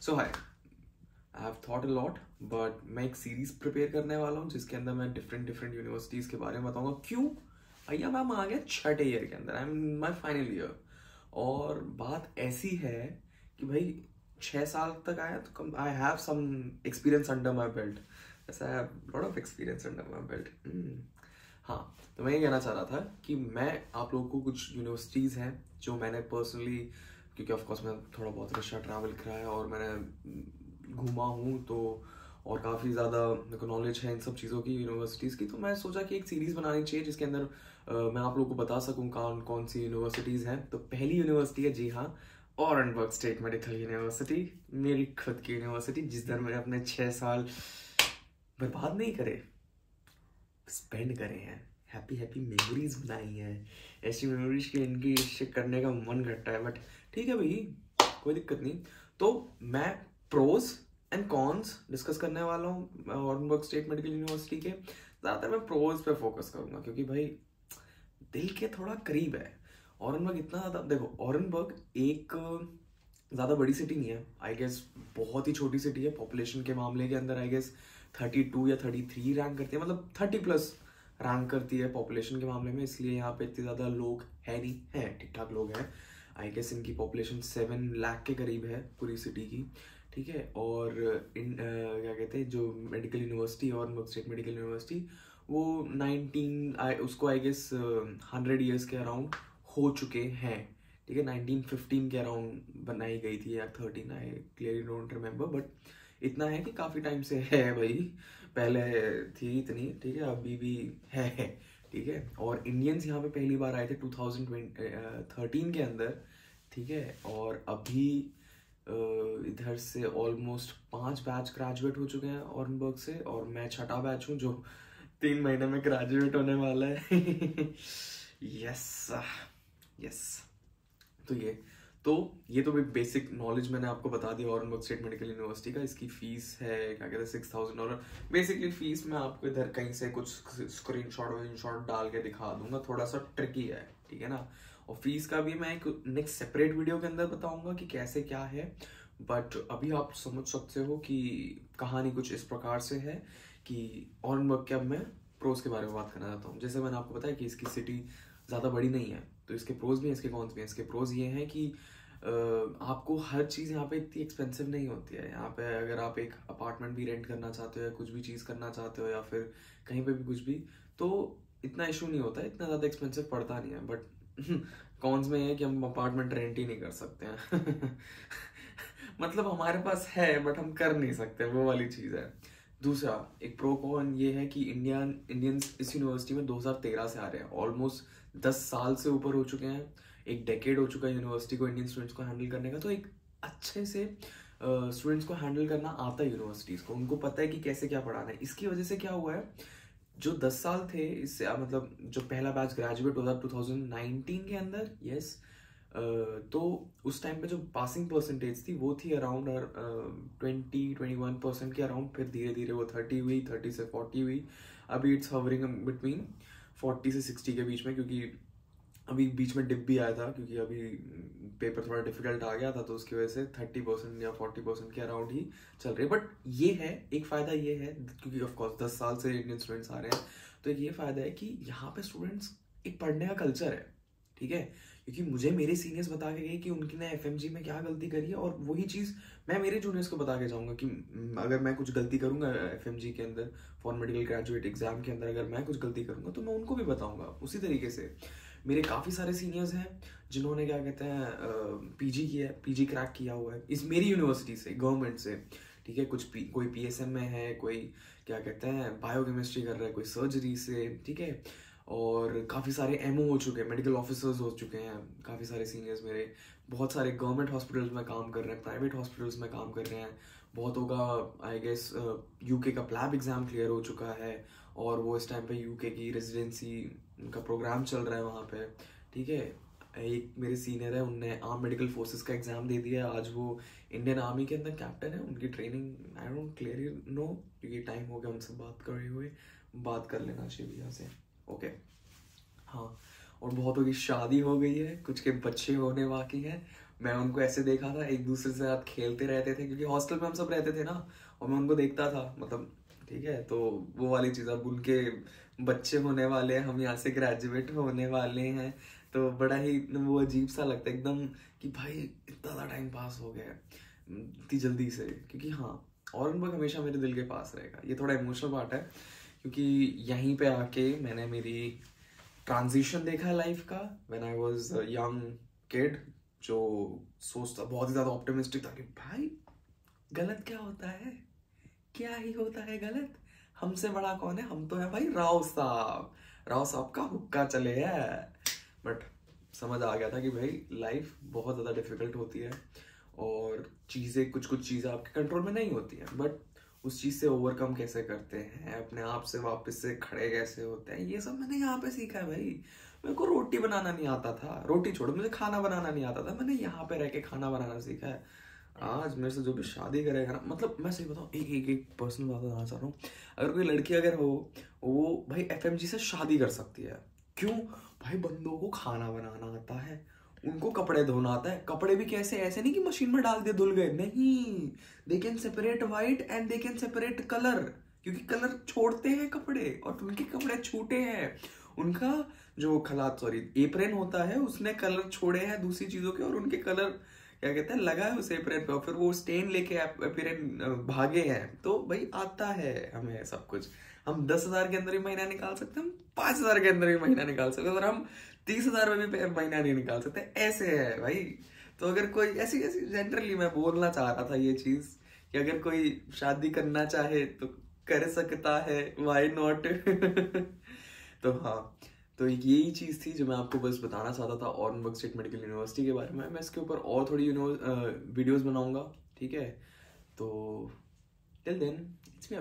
So hi, I have thought a lot, but मैं एक series prepare करने वाला हूँ जिसके अंदर मैं डिफरेंट यूनिवर्सिटीज के बारे में बताऊंगा। क्यों भैया, मैम आ गया छठे ईयर के अंदर, I am my final year. और बात ऐसी है कि भाई 6 साल तक आया तो I have some experience under my belt. ऐसा I have lot of experience under my belt. हाँ, तो मैं ये कहना चाह रहा था कि मैं आप लोगों को कुछ यूनिवर्सिटीज़ हैं जो मैंने पर्सनली, क्योंकि ऑफकोर्स मैं थोड़ा बहुत रशिया ट्रैवल करा है और मैंने घूमा हूँ, तो और काफ़ी ज़्यादा मेरे को नॉलेज है इन सब चीज़ों की, यूनिवर्सिटीज़ की। तो मैं सोचा कि एक सीरीज़ बनानी चाहिए जिसके अंदर मैं आप लोगों को बता सकूँ कौन कौन सी यूनिवर्सिटीज़ हैं। तो पहली यूनिवर्सिटी है, जी हाँ, ऑरेनबर्ग स्टेट मेडिकल यूनिवर्सिटी। मेरी खुद की यूनिवर्सिटी, जिस दर मैंने अपने 6 साल बर्बाद नहीं करे, स्पेंड करे हैं, हैप्पी हैप्पी मेमोरीज बनाई हैं। ऐसी मेमोरीज के इनकी करने का मन करता है, बट ठीक है भाई, कोई दिक्कत नहीं। तो मैं प्रोज एंड कॉन्स डिस्कस करने वाला हूँ ऑरेनबर्ग स्टेट मेडिकल यूनिवर्सिटी के। ज़्यादातर मैं प्रोज पे फोकस करूंगा क्योंकि भाई दिल के थोड़ा करीब है। ऑरेनबर्ग इतना ज़्यादा, देखो ऑरेनबर्ग एक ज़्यादा बड़ी सिटी नहीं है, आई गेस बहुत ही छोटी सिटी है। पॉपुलेशन के मामले के अंदर आई गेस 32 या 33 रैंक करती है, मतलब 30+ रैंक करती है पॉपुलेशन के मामले में। इसलिए यहाँ पे इतने ज़्यादा लोग है नहीं, है ठीक ठाक लोग हैं। आई गेस इनकी पॉपुलेशन 7 लाख के करीब है पूरी सिटी की, ठीक है। और क्या कहते हैं, जो मेडिकल यूनिवर्सिटी और स्टेट मेडिकल यूनिवर्सिटी, वो 19 उसको आई गेस 100 ईयर्स के अराउंड हो चुके हैं, ठीक है। 1915 के अराउंड बनाई गई थी या 13, I clearly don't remember, but इतना है कि काफ़ी टाइम से है भाई। पहले थी इतनी, ठीक है, अभी भी है, ठीक है। और इंडियंस यहाँ पे पहली बार आए थे 2013 के अंदर, ठीक है। और अभी इधर से ऑलमोस्ट 5 बैच ग्रेजुएट हो चुके हैं ऑरेनबर्ग से, और मैं छठा बैच हूँ जो 3 महीने में ग्रेजुएट होने वाला है। Yes yes. तो ये तो बेसिक नॉलेज मैंने आपको बता दिया ऑरेनबर्ग स्टेट मेडिकल यूनिवर्सिटी का। इसकी फीस है, क्या कहते हैं, $6,000। बेसिकली फीस मैं आपको इधर कहीं से कुछ स्क्रीनशॉट डाल के दिखा दूंगा, थोड़ा सा ट्रिकी है, ठीक है ना। और फीस का भी मैं एक नेक्स्ट सेपरेट वीडियो के अंदर बताऊंगा कि कैसे क्या है। बट अभी आप समझ सकते हो कि कहानी कुछ इस प्रकार से है कि ऑरेनबर्ग के, अब मैं प्रोज के बारे में बात करना चाहता हूँ। जैसे मैंने आपको बताया कि इसकी सिटी ज़्यादा बड़ी नहीं है, तो इसके प्रोज भी हैं, इसके कॉन्स भी हैं। इसके प्रोज ये हैं कि आपको हर चीज़ यहाँ पे इतनी एक्सपेंसिव नहीं होती है। यहाँ पे अगर आप एक अपार्टमेंट भी रेंट करना चाहते हो या कुछ भी चीज़ करना चाहते हो या फिर कहीं पे भी कुछ भी, तो इतना इशू नहीं होता है, इतना ज़्यादा एक्सपेंसिव पड़ता नहीं है। बट कॉन्स में है कि हम अपार्टमेंट रेंट ही नहीं कर सकते हैं। मतलब हमारे पास है बट हम कर नहीं सकते, वो वाली चीज़ है। दूसरा एक प्रो कॉन ये है कि इंडियंस इस यूनिवर्सिटी में 2013 से आ रहे हैं, ऑलमोस्ट 10 साल से ऊपर हो चुके हैं। एक डेकेड हो चुका है यूनिवर्सिटी को इंडियन स्टूडेंट्स को हैंडल करने का। तो एक अच्छे से स्टूडेंट्स को हैंडल करना आता है यूनिवर्सिटीज़ को, उनको पता है कि कैसे क्या पढ़ाना है। इसकी वजह से क्या हुआ है, जो 10 साल थे इससे, मतलब जो पहला बैच ग्रेजुएट होता 2019 के अंदर, यस, तो उस टाइम पे जो पासिंग परसेंटेज थी वो थी अराउंड 20-21% के अराउंड। फिर धीरे धीरे वो 30 हुई, 30 से 40 हुई। अभी इट्स हवरिंग बिटवीन 40 से 60 के बीच में, क्योंकि अभी बीच में डिप भी आया था, क्योंकि अभी पेपर थोड़ा डिफिकल्ट आ गया था, तो उसकी वजह से 30% या 40% के अराउंड ही चल रही है। बट ये है, एक फ़ायदा ये है, क्योंकि ऑफकोर्स 10 साल से इंडियन स्टूडेंट्स आ रहे हैं, तो एक ये फ़ायदा है कि यहाँ पे स्टूडेंट्स, एक पढ़ने का कल्चर है, ठीक है। क्योंकि मुझे मेरे सीनियर्स बता के गए कि उनकी ने एफएमजी में क्या गलती करी है, और वही चीज़ मैं मेरे जूनियर्स को बता के जाऊंगा कि अगर मैं कुछ गलती करूंगा एफएमजी के अंदर, फॉर मेडिकल ग्रेजुएट एग्जाम के अंदर, अगर मैं कुछ गलती करूंगा तो मैं उनको भी बताऊंगा। उसी तरीके से मेरे काफ़ी सारे सीनियर्स हैं जिन्होंने, क्या कहते हैं, पीजी किया है, पीजी क्रैक किया हुआ है इस मेरी यूनिवर्सिटी से, गवर्नमेंट से, ठीक है। कोई पीएसएम में है, कोई क्या कहते हैं बायोकेमिस्ट्री कर रहा है, कोई सर्जरी से, ठीक है। और काफ़ी सारे एमओ हो चुके हैं, मेडिकल ऑफिसर्स हो चुके हैं, काफ़ी सारे सीनियर्स मेरे। बहुत सारे गवर्नमेंट हॉस्पिटल्स में काम कर रहे हैं, प्राइवेट हॉस्पिटल्स में काम कर रहे हैं। बहुतों का आई गेस यूके का प्लैब एग्ज़ाम क्लियर हो चुका है, और वो इस टाइम पे यूके की रेजिडेंसी का प्रोग्राम चल रहा है वहाँ पे, ठीक है। एक मेरे सीनियर है, उनने आर्म मेडिकल फोर्सेस का एग्ज़ाम दे दिया है, आज वो इंडियन आर्मी के अंदर कैप्टन है। उनकी training I don't clearly know, क्योंकि टाइम हो गया उनसे बात कर रहे हुए, बात कर लेना चाहिए भैया से, ओके। हाँ, और बहुतों की शादी हो गई है, कुछ के बच्चे होने बाकी हैं, मैं उनको ऐसे देखा था, एक दूसरे से साथ खेलते रहते थे क्योंकि हॉस्टल में हम सब रहते थे ना, और मैं उनको देखता था, मतलब ठीक है। तो वो वाली चीज़, अब उनके बच्चे होने वाले हैं, हम यहाँ से ग्रेजुएट होने वाले हैं, तो बड़ा ही वो अजीब सा लगता है एकदम कि भाई इतना ज़्यादा टाइम पास हो गया है इतनी जल्दी से। क्योंकि हाँ, औरंगाबाद हमेशा मेरे दिल के पास रहेगा। ये थोड़ा इमोशनल पार्ट है क्योंकि यहीं पे आके मैंने मेरी ट्रांजिशन देखा है लाइफ का। When I was young kid, जो सोचता बहुत ही ज़्यादा ऑप्टिमिस्टिक था कि भाई गलत क्या होता है, क्या ही होता है गलत, हमसे बड़ा कौन है, हम तो है भाई राव साहब, राव साहब का हुक्का चले है। बट समझ आ गया था कि भाई लाइफ बहुत ज़्यादा डिफिकल्ट होती है और चीज़ें, कुछ चीज़ें आपके कंट्रोल में नहीं होती हैं, बट उस चीज़ से ओवरकम कैसे करते हैं, अपने आप से वापस से खड़े कैसे होते हैं, ये सब मैंने यहाँ पे सीखा है भाई। मेरे को रोटी बनाना नहीं आता था, रोटी छोड़ो, मुझे खाना बनाना नहीं आता था, मैंने यहाँ पे रह के खाना बनाना सीखा है। आज मेरे से जो भी शादी करेगा ना, मतलब मैं सही बताऊँ, एक पर्सनल बात बताना चाह रहा हूँ। अगर कोई लड़की अगर हो, वो भाई FMG से शादी कर सकती है। क्यों भाई? बंदों को खाना बनाना आता है, उनको कपड़े धोना आता है। कपड़े भी कैसे, ऐसे नहीं कि मशीन में डाल दिए धुल गए, नहीं, they can separate white and they can separate colour, क्योंकि कलर छोड़ते हैं कपड़े और उनके कपड़े छूटे हैं। उनका जो खलात, सॉरी, एप्रन होता है, उसने कलर छोड़े हैं दूसरी चीजों के, और उनके कलर क्या कहते हैं लगा है उस एप्रन पे, और फिर वो स्टेन लेके एप्रन भागे हैं। तो भाई आता है हमें सब कुछ। हम 10,000 के अंदर ही महीना निकाल सकते हैं, हम 5,000 के अंदर ही महीना निकाल सकते हैं, और हम 30,000 में भी महीना नहीं निकाल सकते, ऐसे है भाई। तो अगर कोई ऐसी ऐसी जनरली मैं बोलना चाह रहा था ये चीज, कि अगर कोई शादी करना चाहे तो कर सकता है, वाई नॉट। तो हाँ, तो यही चीज़ थी जो मैं आपको बस बताना चाहता था औरंगाबाद स्टेट मेडिकल यूनिवर्सिटी के बारे में। मैं इसके ऊपर और थोड़ी वीडियोस बनाऊंगा, ठीक है। तो टिल देन इट्स मी।